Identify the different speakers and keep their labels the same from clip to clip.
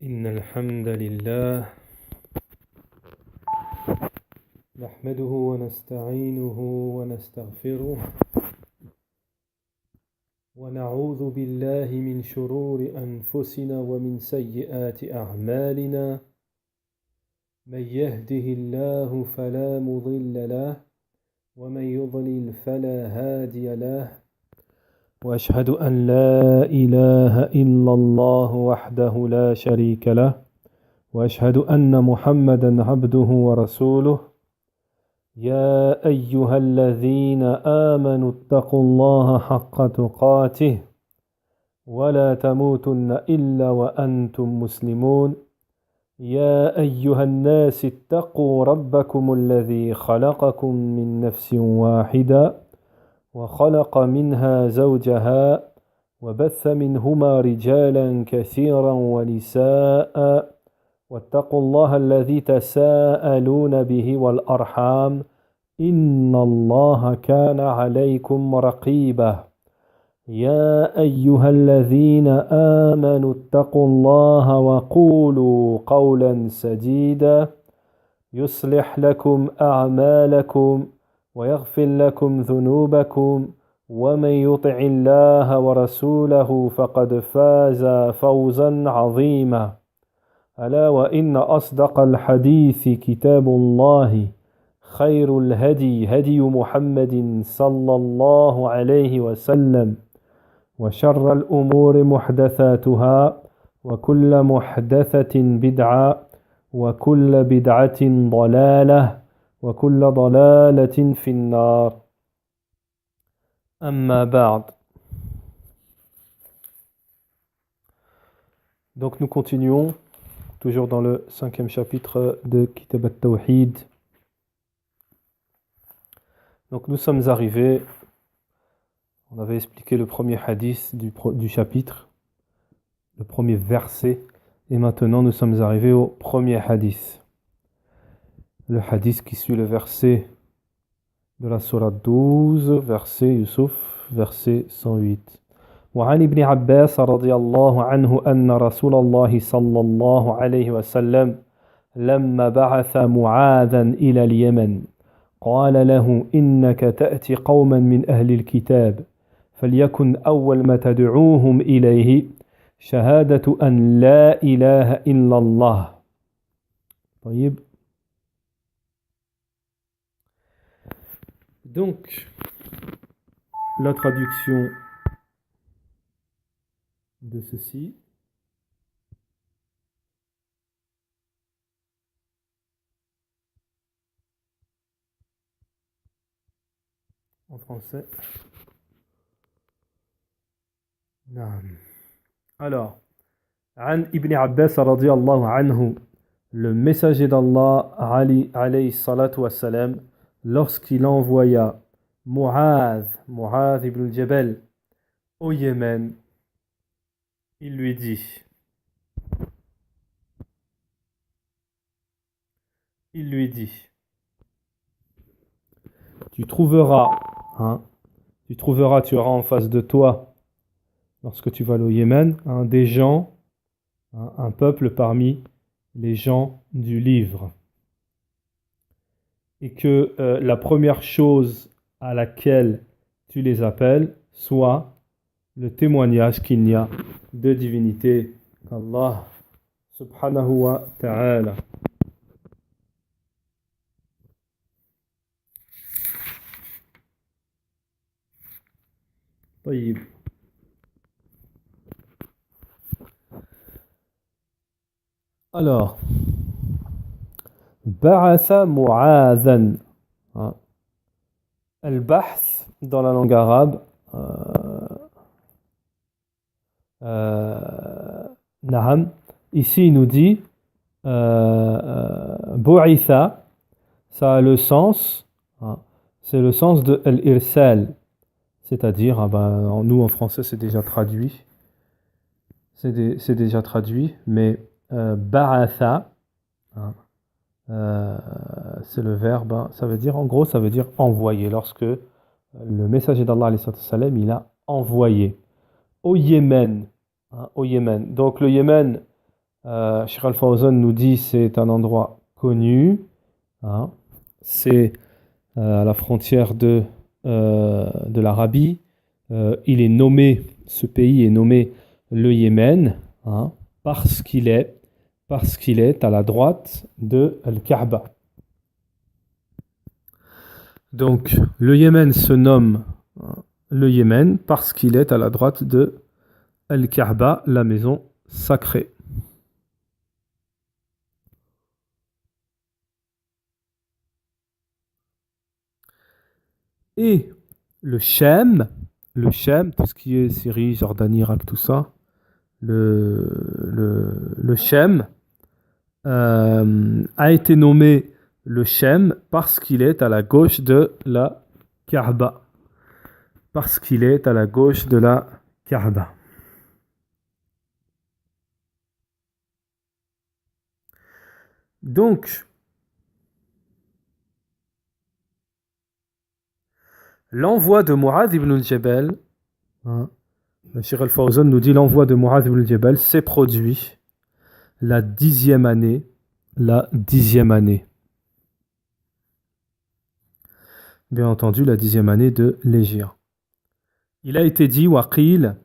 Speaker 1: إن الحمد لله نحمده ونستعينه ونستغفره ونعوذ بالله من شرور أنفسنا ومن سيئات أعمالنا من يهده الله فلا مضل له ومن يضلل فلا هادي له وأشهد أن لا إله إلا الله وحده لا شريك له وأشهد أن محمدا عبده ورسوله يا أيها الذين آمنوا اتقوا الله حق تقاته ولا تموتن إلا وأنتم مسلمون يا أيها الناس اتقوا ربكم الذي خلقكم من نفس واحدة وخلق منها زوجها وبث منهما رجالا كثيرا ونساء واتقوا الله الذي تساءلون به والأرحام إن الله كان عليكم رقيبا يا أيها الذين آمنوا اتقوا الله وقولوا قولا سديدا يصلح لكم أعمالكم ويغفر لكم ذنوبكم ومن يطع الله ورسوله فقد فاز فوزا عظيما ألا وإن أصدق الحديث كتاب الله خير الهدي هدي محمد صلى الله عليه وسلم وشر الأمور محدثاتها وكل محدثة بدعة وكل بدعة ضلالة وكل ضلالة في النار أما بعد. Donc nous continuons toujours dans le 5e chapitre de Kitab al-Tawhid. Donc nous sommes arrivés, on avait expliqué le premier hadith du chapitre, le premier verset, et maintenant nous sommes arrivés au premier hadith. Le hadith qui suit le verset de la sourate 12, verset Yusuf, verset 108. وعن ابن عباس رضي الله عنه أن رسول الله صلى الله عليه وسلم لما بعث معاذا إلى اليمن قال له إنك تأتي قوما من أهل الكتاب فليكن أول ما تدعوهم إليه شهادة أن لا إله إلا الله. طيب. Donc, la traduction de ceci. En français. Alors, An Ibn Abbas radiyallahu anhu, le messager d'Allah Ali alayhi salatu wassalam, lorsqu'il envoya Mu'adh ibn Jabal au Yémen, il lui dit, tu trouveras, tu auras en face de toi, lorsque tu vas au Yémen, des gens, un peuple parmi les gens du livre. Et que la première chose à laquelle tu les appelles soit le témoignage qu'il n'y a de divinité qu'Allah subhanahu wa ta'ala. طيب. Alors, بعث معاذا. Al-Bahth dans la langue arabe, Naham, ici il nous dit Bu'itha, ça a le sens, c'est le sens de al-irsal, c'est-à-dire, nous en français c'est déjà traduit, mais ba'atha, c'est le verbe, ça veut dire, en gros, ça veut dire envoyer. Lorsque le messager d'Allah, il a envoyé au Yémen. Donc le Yémen, Cheikh Al-Fawzan nous dit c'est un endroit connu, hein. C'est à la frontière de l'Arabie. Il est nommé, ce pays est nommé le Yémen, hein, parce qu'il est à la droite de Al-Kaaba. Donc le Yémen se nomme le Yémen parce qu'il est à la droite de Al-Kaaba, la maison sacrée. Et le Shem, tout ce qui est Syrie, Jordanie, Irak, tout ça, le Shem a été nommé le Shem parce qu'il est à la gauche de la Kaaba. Parce qu'il est à la gauche de la Kaaba. Donc, l'envoi de Mu'adh ibn al-Jabal, hein, Cheikh Al-Fawzan nous dit l'envoi de Mu'adh ibn al-Jabal s'est produit la 10e année. Bien entendu, la 10e année de l'Hégire. Il a été dit, Waqil,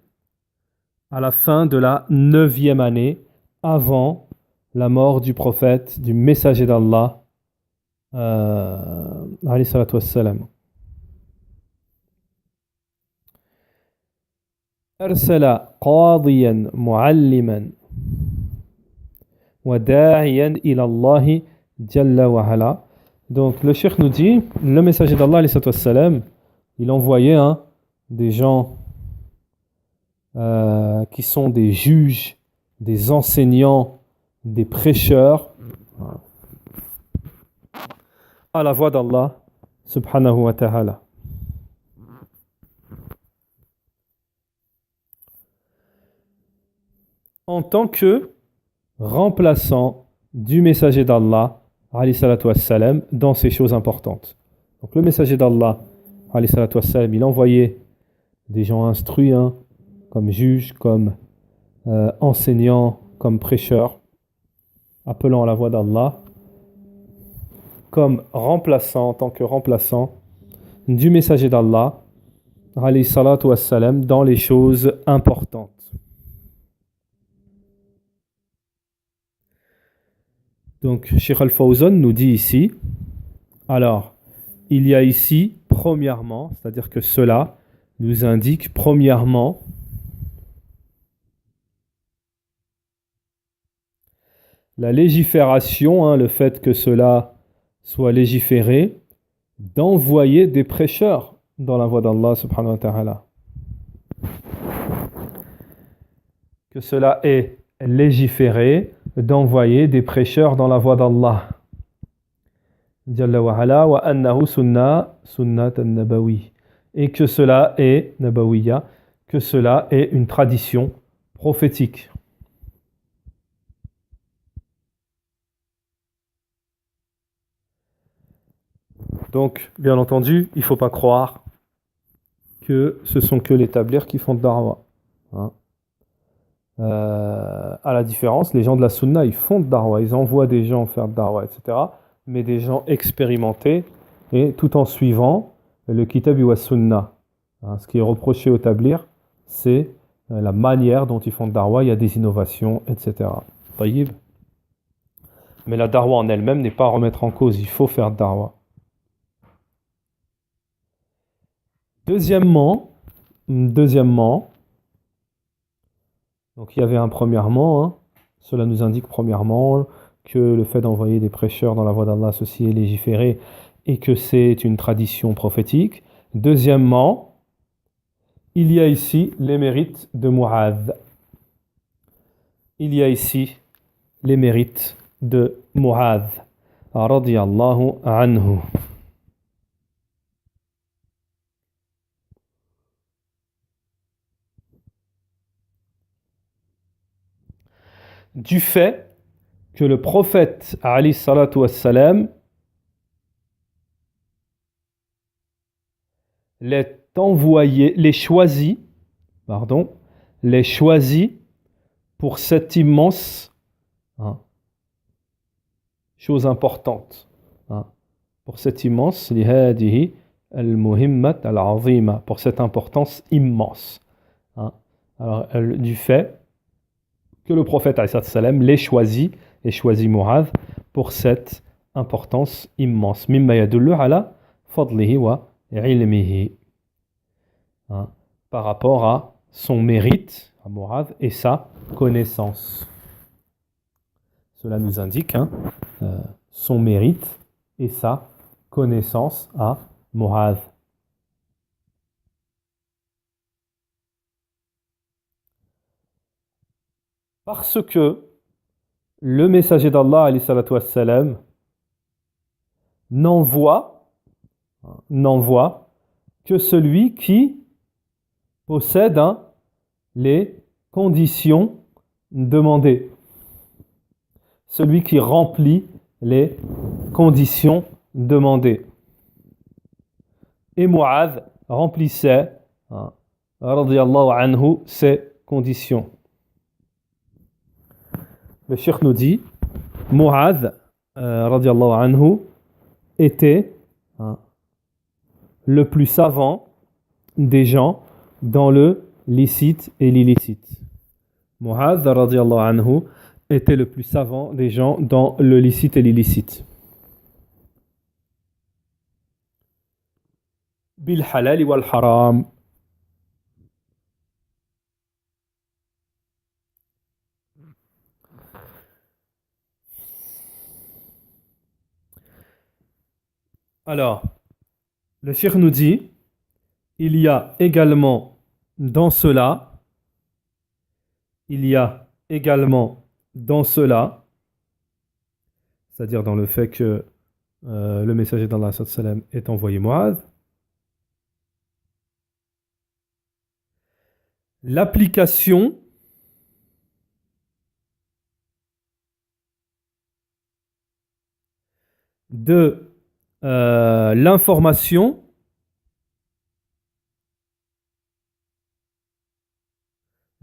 Speaker 1: à la fin de la 9e année, avant la mort du prophète, du messager d'Allah, alayhi salatu wassalam. أرسل قاضيا معلما وداعيا إلى الله جل وعلا. Donc le cheikh nous dit, le messager d'Allah alayhi salatu wassalam, il envoyait des gens qui sont des juges, des enseignants, des prêcheurs à la voix d'Allah subhanahu wa ta'ala. En tant que remplaçant du messager d'Allah alayhi salatu wassalam dans ces choses importantes. Donc le messager d'Allah alayhi salatu wassalam, il envoyait des gens instruits, comme juges, comme enseignants, comme prêcheurs, appelant à la voix d'Allah, comme remplaçant, en tant que remplaçant du messager d'Allah alayhi salatu wassalam dans les choses importantes. Donc, Cheikh Al-Fawzan nous dit ici, alors, il y a ici, premièrement, c'est-à-dire que cela nous indique, premièrement, la légifération, le fait que cela soit légiféré, d'envoyer des prêcheurs dans la voie d'Allah subhanahu wa ta'ala. Que cela est légiféré, d'envoyer des prêcheurs dans la voie d'Allah. Jalla wa ala wa annahu sunnat an-nabawi. Et que cela est nabawiya, que cela est une tradition prophétique. Donc, bien entendu, il ne faut pas croire que ce sont que les tablirs qui font de da'wa. À la différence, les gens de la sunna, ils font de da'wa, ils envoient des gens faire de da'wa, etc. Mais des gens expérimentés, et tout en suivant le kitab wa sunna. Ce qui est reproché au tablir, c'est la manière dont ils font de da'wa, il y a des innovations, etc. Taïb. Mais la da'wa en elle-même n'est pas à remettre en cause, il faut faire de da'wa. Deuxièmement, donc il y avait un premièrement, cela nous indique premièrement que le fait d'envoyer des prêcheurs dans la voie d'Allah, ceci est légiféré et que c'est une tradition prophétique. Deuxièmement, il y a ici les mérites de Mu'adh. Il y a ici les mérites de Mu'adh, radiyallahu anhu. Du fait que le prophète alayhi salatu wassalam les choisit pour cette immense chose importante. Hein, pour cette immense, لهذه المهمة العظيمة, pour cette importance immense. Hein. Alors, du fait que le prophète l'ait choisi, et choisi Mu'adh pour cette importance immense. مما يدل على فضله وعلمه. Hein, par rapport à son mérite, à Mu'adh, et sa connaissance. Cela nous indique son mérite et sa connaissance à Mu'adh. Parce que le messager d'Allah alayhi salatu wassalam, n'envoie que celui qui possède les conditions demandées. Celui qui remplit les conditions demandées. Et Mu'adh remplissait, radiyallahu anhu, ces conditions. Le cheikh nous dit, Mu'adh, radiyallahu anhu, était le plus savant des gens dans le licite et l'illicite. Mu'adh, radiyallahu anhu, était le plus savant des gens dans le licite et l'illicite. Bil halal wal haram. Alors, le cheikh nous dit, il y a également dans cela, c'est-à-dire dans le fait que le messager d'Allah sallam est envoyé Mu'adh, l'application de l'information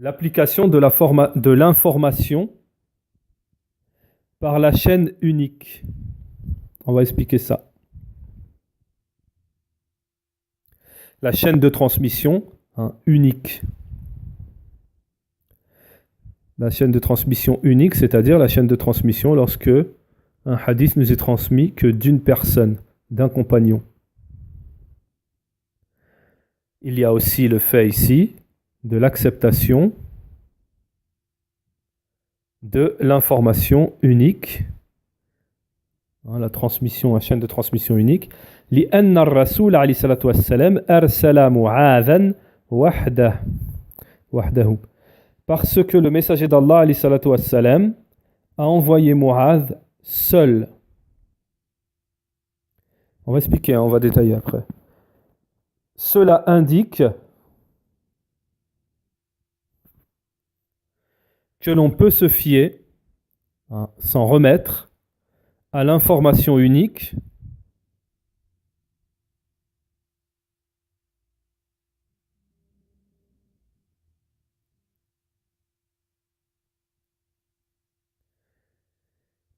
Speaker 1: de l'information par la chaîne unique. On va expliquer ça. La chaîne de transmission unique. La chaîne de transmission unique, c'est-à-dire la chaîne de transmission lorsque un hadith nous est transmis que d'une personne, d'un compagnon. Il y a aussi le fait ici de l'acceptation de l'information unique, la transmission, la chaîne de transmission unique. لأن الرسول عليه الصلاة والسلام أرسل معاذا وحده. Parce que le messager d'Allah عليه الصلاة والسلام a envoyé Mu'adh seul. On va expliquer, on va détailler après. Cela indique que l'on peut se fier, s'en remettre, à l'information unique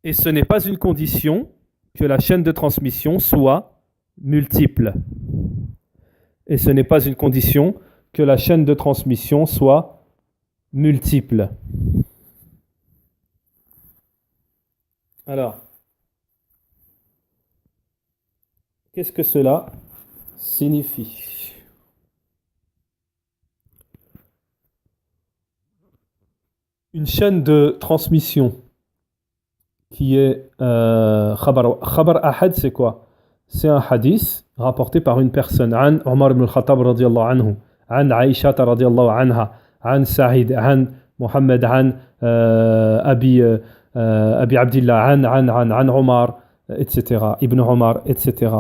Speaker 1: et ce n'est pas une condition que la chaîne de transmission soit multiple. Et ce n'est pas une condition que la chaîne de transmission soit multiple. Alors, qu'est-ce que cela signifie? Une chaîne de transmission qui est Khabar Ahad, c'est quoi? C'est un hadith rapporté par une personne. An Omar ibn al-Khattab radiyallahu anhu, an Aïcha radiyallahu anha, an Sa'id, an Muhammad, an Abi Abdillah, an Omar, etc. Ibn Omar, etc.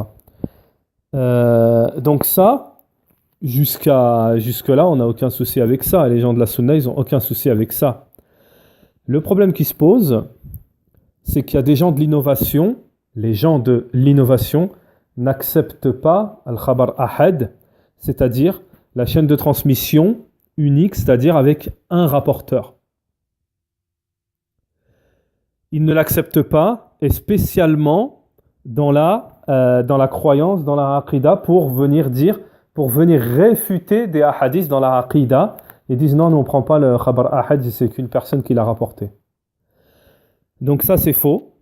Speaker 1: Donc ça, jusque-là, on n'a aucun souci avec ça. Les gens de la Sunna, ils n'ont aucun souci avec ça. Le problème qui se pose, c'est qu'il y a des gens de l'innovation, les gens de l'innovation n'acceptent pas al-khabar ahad, c'est-à-dire la chaîne de transmission unique, c'est-à-dire avec un rapporteur. Ils ne l'acceptent pas et spécialement dans la croyance, dans la aqidah, pour venir réfuter des hadiths dans la aqidah, et disent non, on ne prend pas le khabar ahad, c'est qu'une personne qui l'a rapporté. Donc ça c'est faux.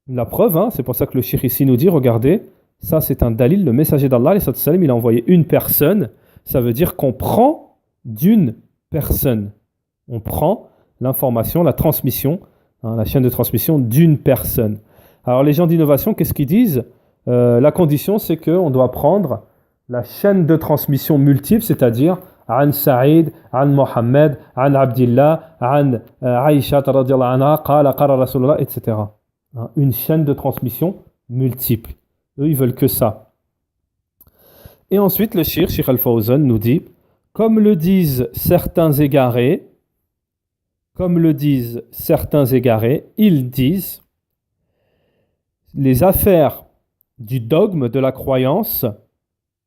Speaker 1: La preuve, c'est pour ça que le cheikh ici nous dit, regardez, ça c'est un dalil, le messager d'Allah, il a envoyé une personne, ça veut dire qu'on prend d'une personne. On prend l'information, la transmission, la chaîne de transmission d'une personne. Alors les gens d'innovation, qu'est-ce qu'ils disent ? La condition, c'est qu'on doit prendre la chaîne de transmission multiple, c'est-à-dire An Saïd, An Mohammed, An Abdillah, An Aïcha, radiyallahu anha, Qala Rasulullah, etc. Une chaîne de transmission multiple. Eux, ils veulent que ça. Et ensuite, le Cheikh Al-Fawzan nous dit, comme le disent certains égarés, ils disent les affaires du dogme de la croyance,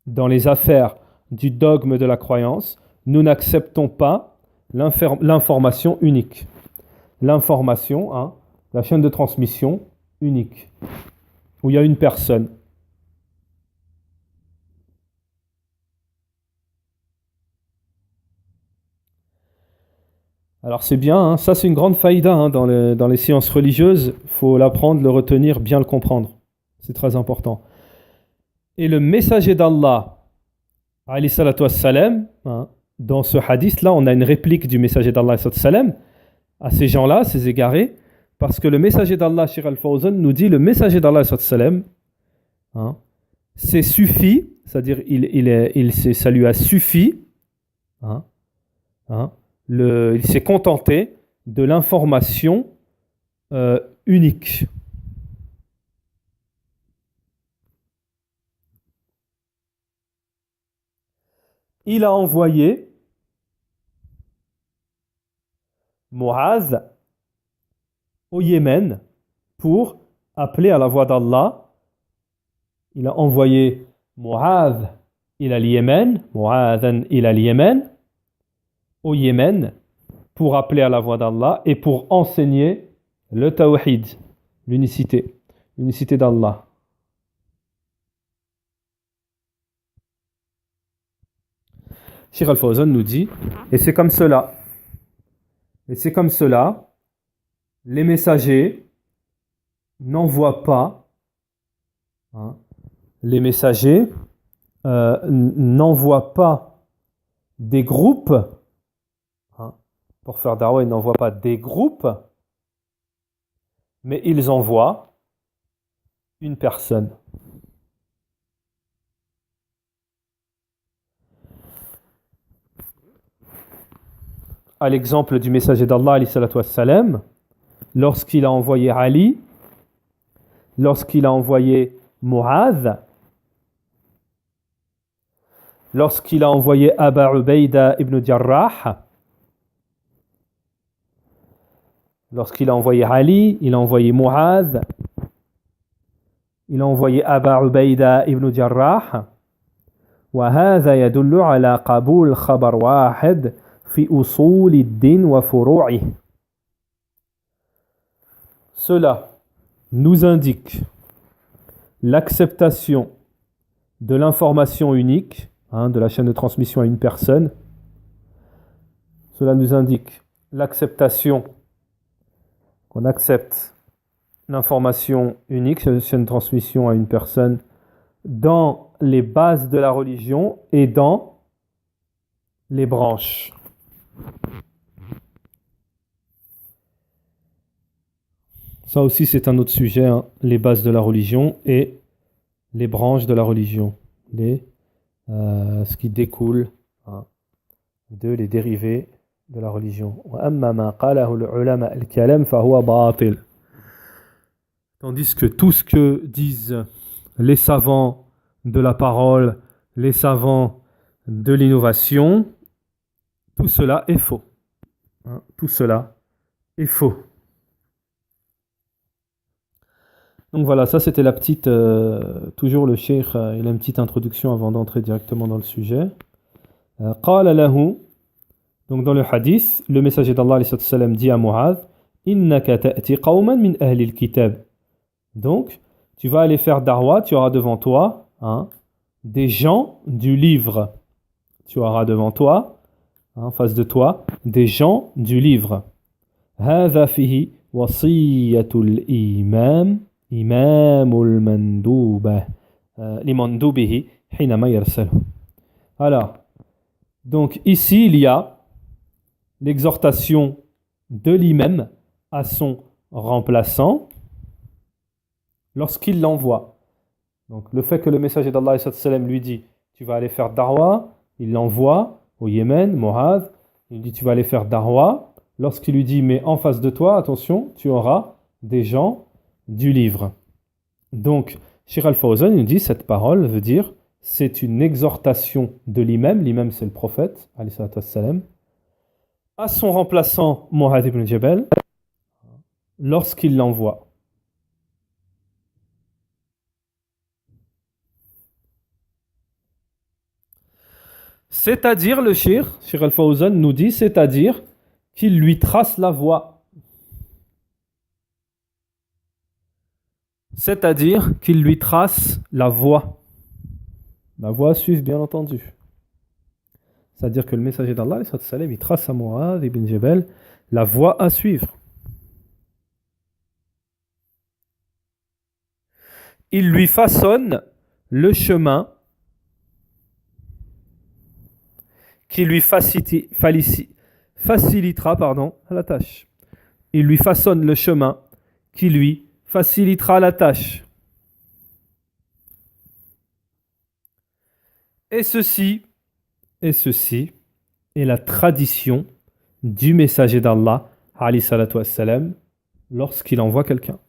Speaker 1: dans les affaires du dogme de la croyance, nous n'acceptons pas l'information unique. L'information, la chaîne de transmission unique, où il y a une personne. Alors c'est bien, ça c'est une grande faïda dans les sciences religieuses, il faut l'apprendre, le retenir, bien le comprendre. C'est très important. Et le messager d'Allah, alayhi salatu wassalam, dans ce hadith-là, on a une réplique du messager d'Allah, alayhi salatu wassalam, à ces gens-là, ces égarés, parce que le messager d'Allah, Cheikh Al-Fawzan, nous dit, le messager d'Allah, alayhi salatu wassalam, c'est suffi, c'est-à-dire ça lui a suffi, il s'est contenté de l'information unique. Il a envoyé Mu'adh au Yémen pour appeler à la voix d'Allah. Il a envoyé Mu'adh ila al-Yémen, Mu'adhan ila al-Yémen, au Yémen pour appeler à la voix d'Allah et pour enseigner le tawhid, l'unicité d'Allah. Cheikh Al-Fawzan nous dit, et c'est comme cela, les messagers n'envoient pas, n'envoient pas des groupes, pour faire da'wah, ils n'envoient pas des groupes, mais ils envoient une personne. À l'exemple du messager d'Allah, alayhi salatu wassalam, lorsqu'il a envoyé Ali, lorsqu'il a envoyé Mu'adh, lorsqu'il a envoyé Aba Ubayda ibn Jarrah, lorsqu'il a envoyé Ali, il a envoyé Mu'adh, il a envoyé Aba Ubayda ibn Jarrah, وهذا يدل على قبول خبر واحد في أصول الدين وفروعه. Cela nous indique l'acceptation de l'information unique, de la chaîne de transmission à une personne. Cela nous indique l'acceptation, qu'on accepte l'information unique, la chaîne de transmission à une personne, dans les bases de la religion et dans les branches. Ça aussi c'est un autre sujet, les bases de la religion et les branches de la religion, ce qui découle de les dérivés de la religion. Tandis que tout ce que disent les savants de la parole, les savants de l'innovation, tout cela est faux. Tout cela est faux. Donc voilà, ça c'était la petite, toujours le cheikh, il a une petite introduction avant d'entrer directement dans le sujet. Qala lahu, donc dans le hadith, le messager d'Allah alayhi sallam dit à Mu'adh, innaka ta'ti qawman min ahli al-kitab. Donc, tu vas aller faire darwa, tu auras devant toi des gens du livre. Tu auras devant toi, en face de toi, des gens du livre. هذا فيه وصية الإمام إمام المندوبة لمندوبه حينما يرسله. Alors, donc ici il y a l'exhortation de l'imam à son remplaçant lorsqu'il l'envoie. Donc le fait que le messager d'Allah lui dit tu vas aller faire darwa, il l'envoie au Yémen, Mu'adh, il dit tu vas aller faire darwa. Lorsqu'il lui dit mais en face de toi, attention, tu auras des gens du livre. Donc Cheikh Al-Fawzan nous dit cette parole veut dire c'est une exhortation de l'imam c'est le prophète, alayhi salatu wassalam, à son remplaçant Mu'adh ibn Jabal lorsqu'il l'envoie. C'est-à-dire, le Cheikh Al-Fawzan nous dit, c'est-à-dire qu'il lui trace la voie. C'est-à-dire qu'il lui trace la voie. La voie à suivre, bien entendu. C'est-à-dire que le messager d'Allah, il trace à Mu'adh ibn Jabal la voie à suivre. Il lui façonne le chemin qui lui facilitera la tâche. Il lui façonne le chemin qui lui facilitera la tâche. Et ceci est la tradition du messager d'Allah, alayhi salatu wassalam, lorsqu'il envoie quelqu'un.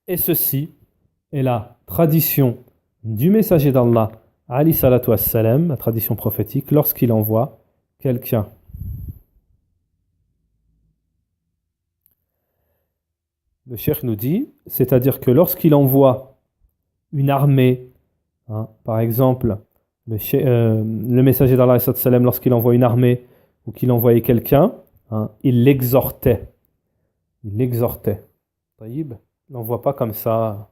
Speaker 1: Et ceci est la tradition du messager d'Allah, alayhi salatu wassalam, la tradition prophétique, lorsqu'il envoie quelqu'un. Le cheikh nous dit, c'est-à-dire que lorsqu'il envoie une armée, par exemple, le messager d'Allah, lorsqu'il envoie une armée ou qu'il envoyait quelqu'un, il l'exhortait. Il l'exhortait. Taïb, il n'envoie pas comme ça.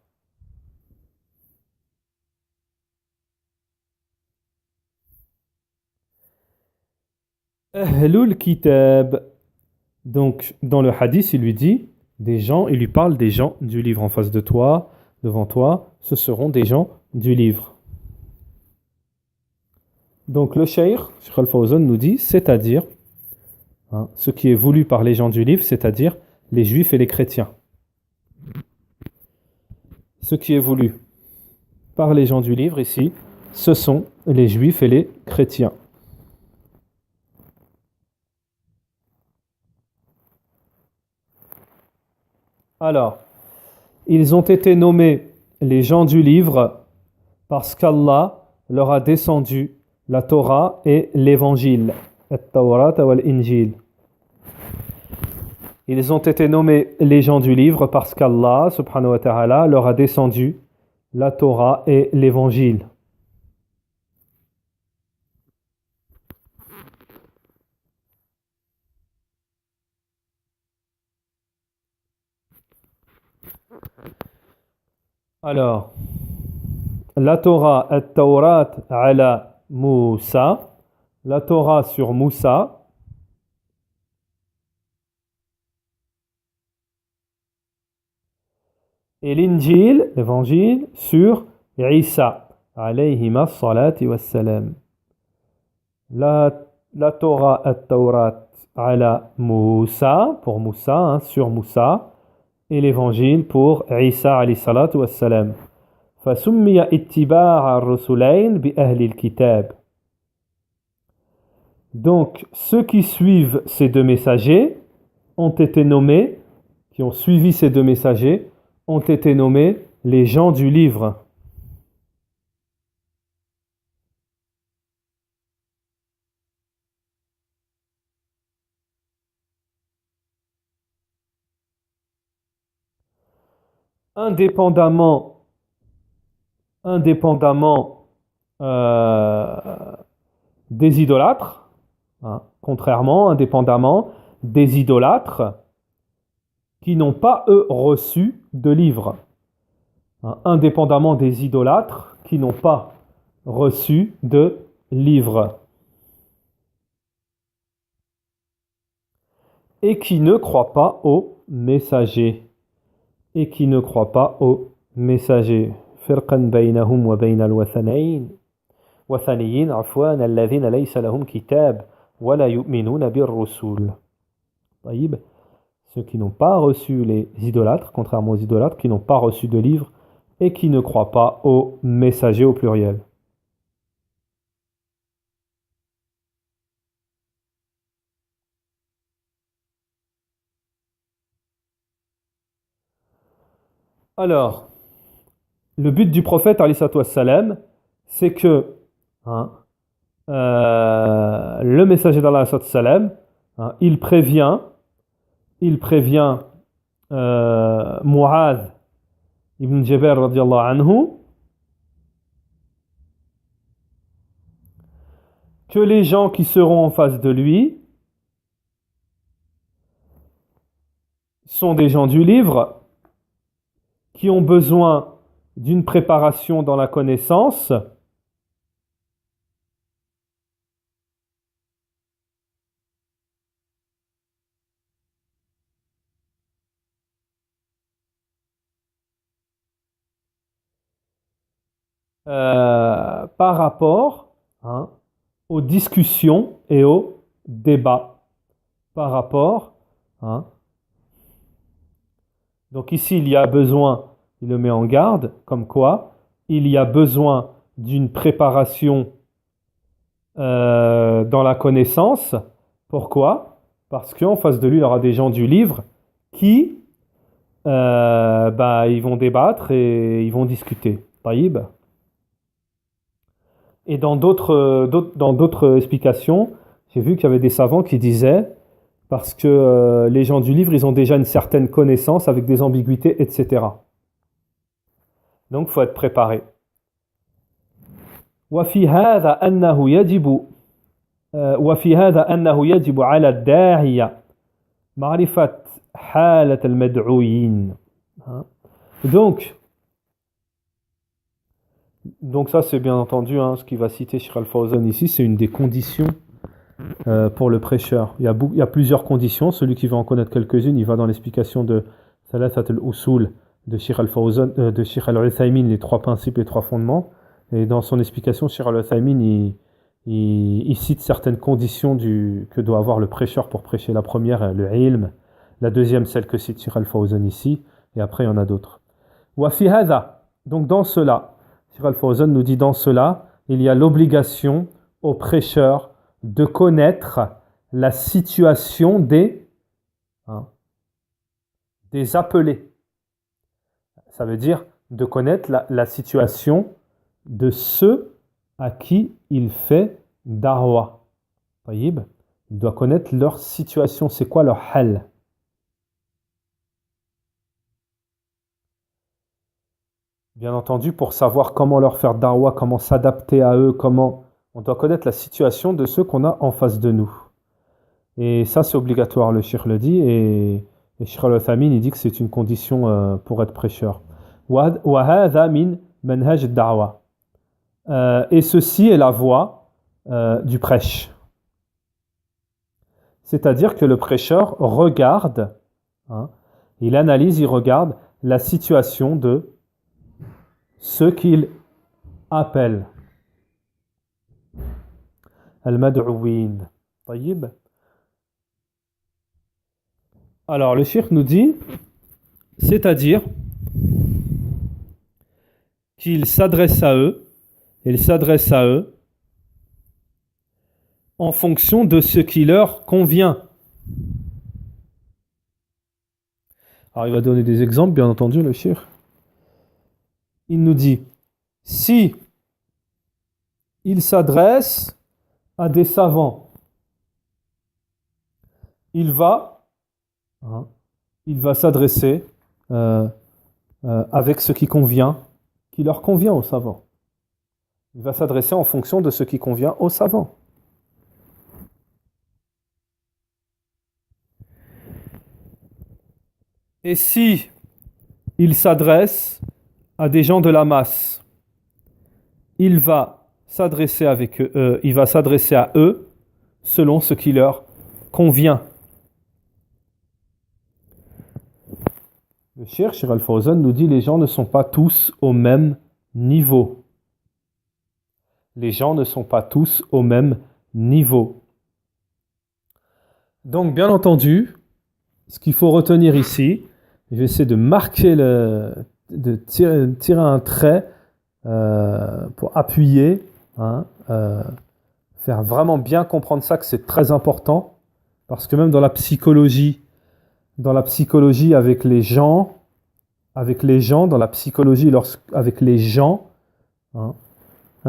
Speaker 1: Ahlul Kitab. Donc, dans le hadith, il lui dit des gens, il lui parle des gens du livre en face de toi, devant toi, ce seront des gens du livre. Donc, le Cheikh Al-Fawzan nous dit, c'est-à-dire, ce qui est voulu par les gens du livre, c'est-à-dire les juifs et les chrétiens. Ce qui est voulu par les gens du livre ici, ce sont les juifs et les chrétiens. Alors, ils ont été nommés les gens du livre parce qu'Allah leur a descendu la Torah et l'évangile. Ils ont été nommés les gens du livre parce qu'Allah, subhanahu wa ta'ala, leur a descendu la Torah et l'évangile. Alors, la Torah, at-Tawrat ala Moussa, la Torah sur Moussa, et l'Injil, l'évangile, sur Isa, alayhima salati wassalam. La Torah, at-Tawrat ala Moussa, pour Moussa, sur Moussa, et l'évangile pour Isa alayhi salatu wassalam. فسمي اتباع الرسولين بأهل الكتاب. Donc, ceux qui suivent ces deux messagers ont été nommés, qui ont suivi ces deux messagers, ont été nommés les gens du livre. Indépendamment des idolâtres, indépendamment des idolâtres, qui n'ont pas, eux, reçu de livre. Indépendamment des idolâtres qui n'ont pas reçu de livre. Et qui ne croient pas aux messagers. Et qui ne croient pas aux messagers. فرقا بينهم وبين الوثنيين عفوا الذين ليس لهم كتاب ولا يؤمنون بالرسل. طيب. Ceux qui n'ont pas reçu les idolâtres, contrairement aux idolâtres, qui n'ont pas reçu de livre et qui ne croient pas aux messagers au pluriel. Alors, le but du prophète, alayhi salatu wassalam, c'est que le messager d'Allah, alayhi salatu wassalam, il prévient Mu'adh ibn Jabal radiyallahu anhu que les gens qui seront en face de lui sont des gens du livre qui ont besoin d'une préparation dans la connaissance par rapport aux discussions et aux débats. Par rapport. Donc ici, il y a besoin, il le met en garde, comme quoi il y a besoin d'une préparation dans la connaissance. Pourquoi ? Parce qu'en face de lui, il y aura des gens du livre qui ils vont débattre et ils vont discuter. Taïb. Et dans d'autres explications, j'ai vu qu'il y avait des savants qui disaient, parce que les gens du livre, ils ont déjà une certaine connaissance avec des ambiguïtés, etc. Donc, il faut être préparé. وفي هذا أنه يجب على الداعية معرفة حالة المدعوين. Donc ça c'est bien entendu ce qui va citer Cheikh Al-Fawzan ici, c'est une des conditions pour le prêcheur. Il y a plusieurs conditions. Celui qui veut en connaître quelques-unes, il va dans l'explication de Thalathat al-Usul de Cheikh Al-Fawzan, de Cheikh Al-Uthaymin, les trois principes, les trois fondements. Et dans son explication, Cheikh Al-Uthaymin, il cite certaines conditions que doit avoir le prêcheur pour prêcher. La première, le ilm. La deuxième, celle que cite Cheikh Al-Fawzan ici. Et après, il y en a d'autres. Wa fi hadha. Donc dans cela, Cheikh Al-Fawzan nous dit dans cela, il y a l'obligation au prêcheur de connaître la situation des appelés. Ça veut dire de connaître la situation de ceux à qui il fait da'wa. Taïb. Il doit connaître leur situation. C'est quoi leur hal? Bien entendu, pour savoir comment leur faire da'wa, comment s'adapter à eux, on doit connaître la situation de ceux qu'on a en face de nous. Et ça, c'est obligatoire, le Cheikh le dit, et Cheikh Al-Uthaymin, il dit que c'est une condition pour être prêcheur. وَهَذَا مِنْ مَنْهَجِ الدَّعْوَةِ. Et ceci est la voie du prêche. C'est-à-dire que le prêcheur regarde, il analyse, il regarde la situation de ceux qu'il appelle. Al-Mad'ouin. Taïb. Alors, le cheikh nous dit, c'est-à-dire qu'il s'adresse à eux, en fonction de ce qui leur convient. Alors, il va donner des exemples, bien entendu, le cheikh. Il nous dit, si il s'adresse à des savants, il va s'adresser avec ce qui leur convient aux savants. Il va s'adresser en fonction de ce qui convient aux savants. Et si il s'adresse à des gens de la masse, il va s'adresser à eux selon ce qui leur convient. Le Cheikh Al-Fawzan nous dit les gens ne sont pas tous au même niveau. Les gens ne sont pas tous au même niveau. Donc, bien entendu, ce qu'il faut retenir ici, je vais essayer de marquer de tirer un trait pour appuyer, faire vraiment bien comprendre ça, que c'est très important, parce que même dans la psychologie avec les gens, dans la psychologie avec les gens,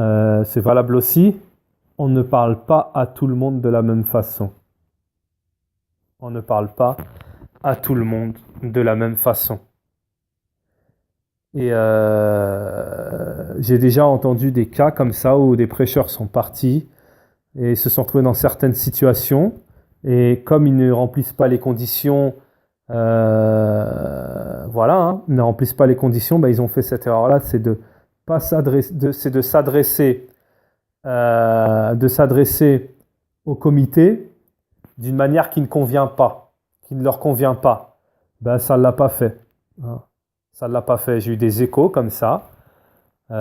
Speaker 1: c'est valable aussi, on ne parle pas à tout le monde de la même façon. On ne parle pas à tout le monde de la même façon. Et j'ai déjà entendu des cas comme ça où des prêcheurs sont partis et se sont retrouvés dans certaines situations, et comme ils ne remplissent pas les conditions, ils ne remplissent pas les conditions, ils ont fait cette erreur-là, c'est de s'adresser au comité d'une manière qui ne leur convient pas. Ça ne l'a pas fait. Ça ne l'a pas fait. J'ai eu des échos comme ça. Je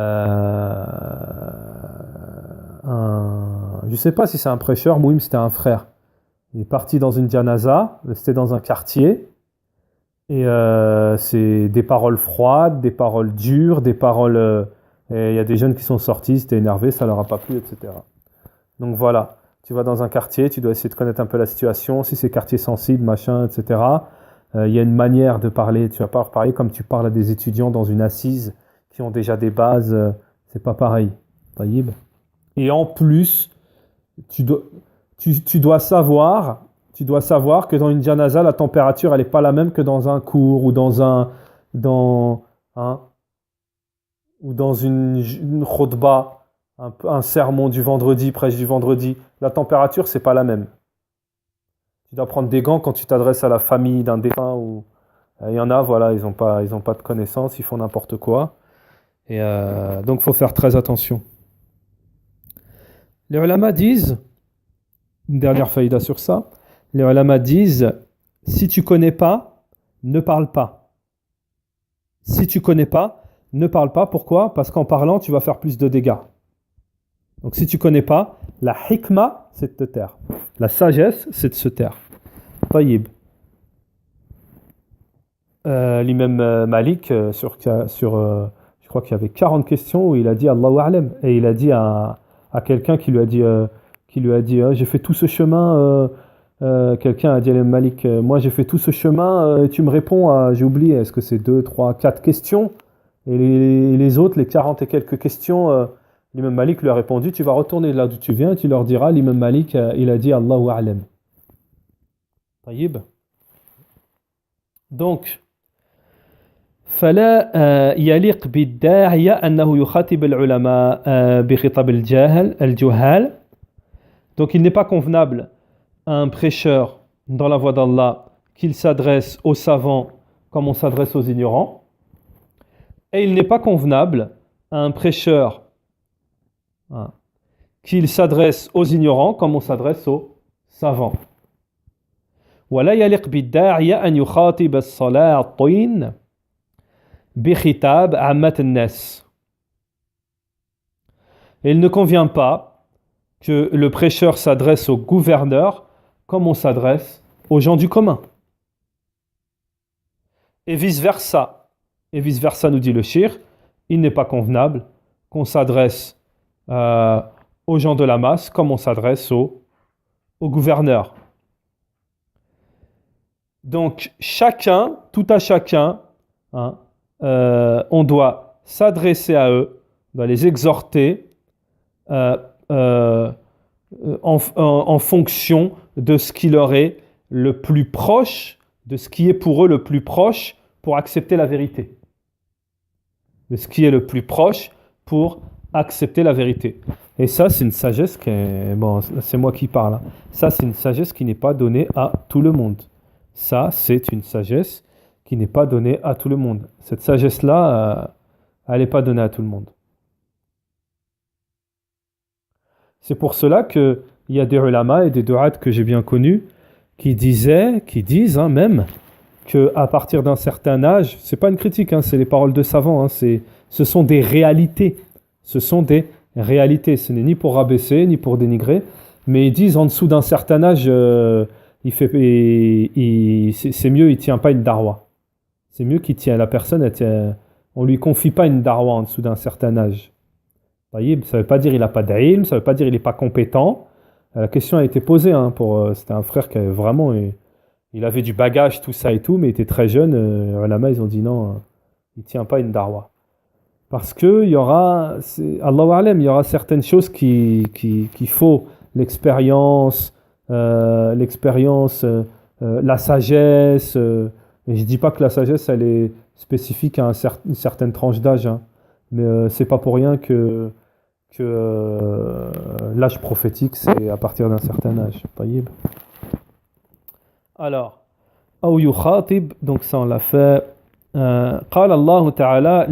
Speaker 1: ne sais pas si c'est un prêcheur, Mouim, c'était un frère. Il est parti dans une janaza, c'était dans un quartier, et c'est des paroles froides, des paroles dures, des paroles... et il y a des jeunes qui sont sortis, ils étaient énervés, ça leur a pas plu, etc. Donc voilà, tu vas dans un quartier, tu dois essayer de connaître un peu la situation, si c'est quartier sensible, machin, etc. Il y a une manière de parler, tu vas pas parler comme tu parles à des étudiants dans une assise qui ont déjà des bases, c'est pas pareil. Et en plus, tu dois savoir que dans une janaza, la température, elle n'est pas la même que dans un cours ou dans une khutba, un sermon du vendredi, prêche du vendredi. La température, c'est pas la même. Tu dois prendre des gants quand tu t'adresses à la famille d'un défunt. Il y en a, voilà, ils n'ont pas de connaissances, ils font n'importe quoi. Et donc, il faut faire très attention. Les ulama disent, une dernière faïda sur ça, les ulama disent, si tu connais pas, ne parle pas. Si tu connais pas, ne parle pas. Pourquoi ? Parce qu'en parlant, tu vas faire plus de dégâts. Donc si tu connais pas, la hikma, c'est de te taire. La sagesse, c'est de se taire. Taïb. L'imam Malik, je crois qu'il y avait 40 questions où il a dit Allahu A'lam. Et il a dit à quelqu'un qui lui a dit j'ai fait tout ce chemin. Quelqu'un a dit à l'imam Malik, moi j'ai fait tout ce chemin, et tu me réponds à, j'ai oublié, est-ce que c'est 2, 3, 4 questions ? Et les autres, les 40 et quelques questions, l'imam Malik lui a répondu, tu vas retourner là d'où tu viens et tu leur diras, l'imam Malik, il a dit Allahu A'lam. Taïb. Donc, فلا يليق بالداعية أنه يخاطب العلماء بخطاب الجهال. Donc, il n'est pas convenable à un prêcheur dans la voie d'Allah qu'il s'adresse aux savants comme on s'adresse aux ignorants. Et il n'est pas convenable à un prêcheur qu'il s'adresse aux ignorants comme on s'adresse aux savants. ولا يليق بالداعية أن يخاطب السلاطين بخطاب عامة الناس. Et il ne convient pas que le prêcheur s'adresse au gouverneur comme on s'adresse aux gens du commun. Et vice-versa. Et vice-versa, nous dit le shir, il n'est pas convenable qu'on s'adresse aux gens de la masse comme on s'adresse au gouverneur. Donc, tout à chacun, on doit s'adresser à eux, on doit les exhorter en fonction de ce qui leur est le plus proche, de ce qui est pour eux le plus proche pour accepter la vérité. De ce qui est le plus proche pour accepter la vérité. Et ça, c'est une sagesse qui est... Bon, c'est moi qui parle. Ça, c'est une sagesse qui n'est pas donnée à tout le monde. Ça, c'est une sagesse qui n'est pas donnée à tout le monde. Cette sagesse-là, elle n'est pas donnée à tout le monde. C'est pour cela qu'il y a des ulama et des du'at que j'ai bien connus qui disent même qu'à partir d'un certain âge, c'est pas une critique, c'est les paroles de savants, ce sont des réalités. Ce sont des réalités. Ce n'est ni pour rabaisser, ni pour dénigrer, mais ils disent en dessous d'un certain âge, c'est mieux, il tient pas une darwa. C'est mieux qu'il tient la personne, on lui confie pas une darwa en dessous d'un certain âge. Ça ne veut pas dire qu'il n'a pas d'ilm, ça ne veut pas dire qu'il n'est pas compétent. La question a été posée, c'était un frère qui avait vraiment, il avait du bagage, tout ça et tout, mais il était très jeune. Ulama, ils ont dit non, il ne tient pas une darwa. Parce qu'il y aura, Allahu A'lam, il y aura certaines choses qu'il faut, l'expérience, la sagesse. Et je ne dis pas que la sagesse, elle est spécifique à une certaine tranche d'âge, mais c'est pas pour rien que l'âge prophétique, c'est à partir d'un certain âge. Taïb. Alors, Aou yukhatib, donc ça on l'a fait. قال الله تعالى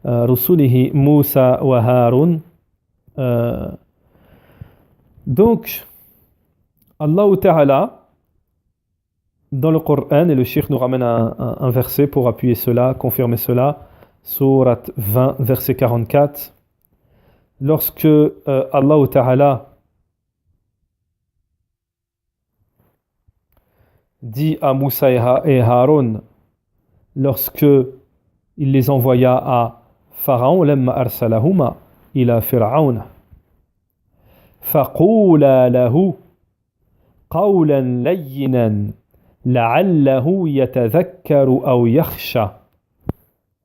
Speaker 1: لرسله موسى وهارون. Donc, Allah Ta'ala, dans le Coran, et le Cheikh nous ramène un verset pour appuyer cela, confirmer cela, Sourate 20, verset 44. Lorsque Allah Ta'ala dit à Moussa et Haroun, lorsque il les envoya à Pharaon, lamma arsalahuma ila Fir'aun, faqula lahu qawlan layyinan la'allahu yatadhakkaru aw yakhsha.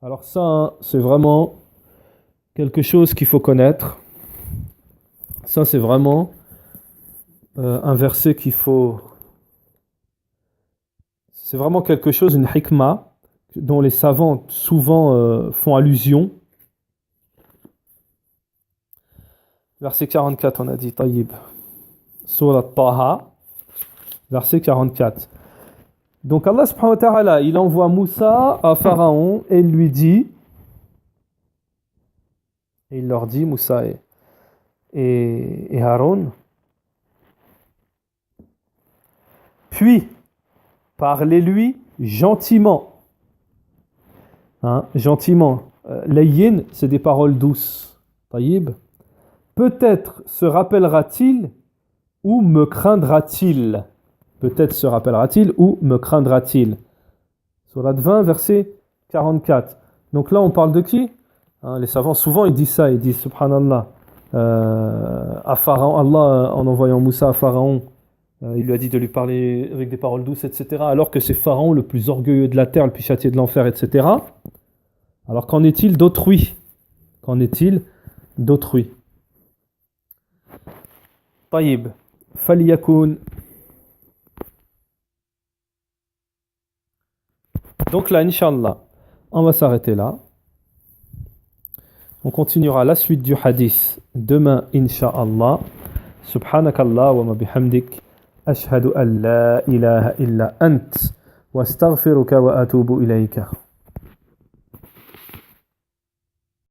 Speaker 1: Alors ça, c'est vraiment quelque chose qu'il faut connaître. Ça, c'est vraiment un verset qu'il faut... C'est vraiment quelque chose, une hikmah, dont les savants souvent font allusion. Verset 44, on a dit, Taïb. Surat Taha, verset 44. Donc Allah subhanahu wa ta'ala, il envoie Moussa à Pharaon et il lui dit, et il leur dit, Moussa et Haroun, puis parlez-lui gentiment. Gentiment. Layyin, c'est des paroles douces. Taïb. Peut-être se rappellera-t-il ou me craindra-t-il. Peut-être se rappellera-t-il ou me craindra-t-il. Surat 20, verset 44. Donc là, on parle de qui ? Les savants, souvent, ils disent ça. Ils disent, subhanallah, à Pharaon, Allah, en envoyant Moussa à Pharaon, il lui a dit de lui parler avec des paroles douces, etc. Alors que c'est Pharaon le plus orgueilleux de la terre, le plus châtié de l'enfer, etc. Alors qu'en est-il d'autrui ? Qu'en est-il d'autrui ? Taïb. Falyakoun. Donc là, Inch'Allah, on va s'arrêter là. On continuera la suite du hadith demain, Inch'Allah. Subhanakallah wa ma bihamdik. Ashhadu an la ilaha illa ant. Wa astaghfiruka wa atubu ilayka.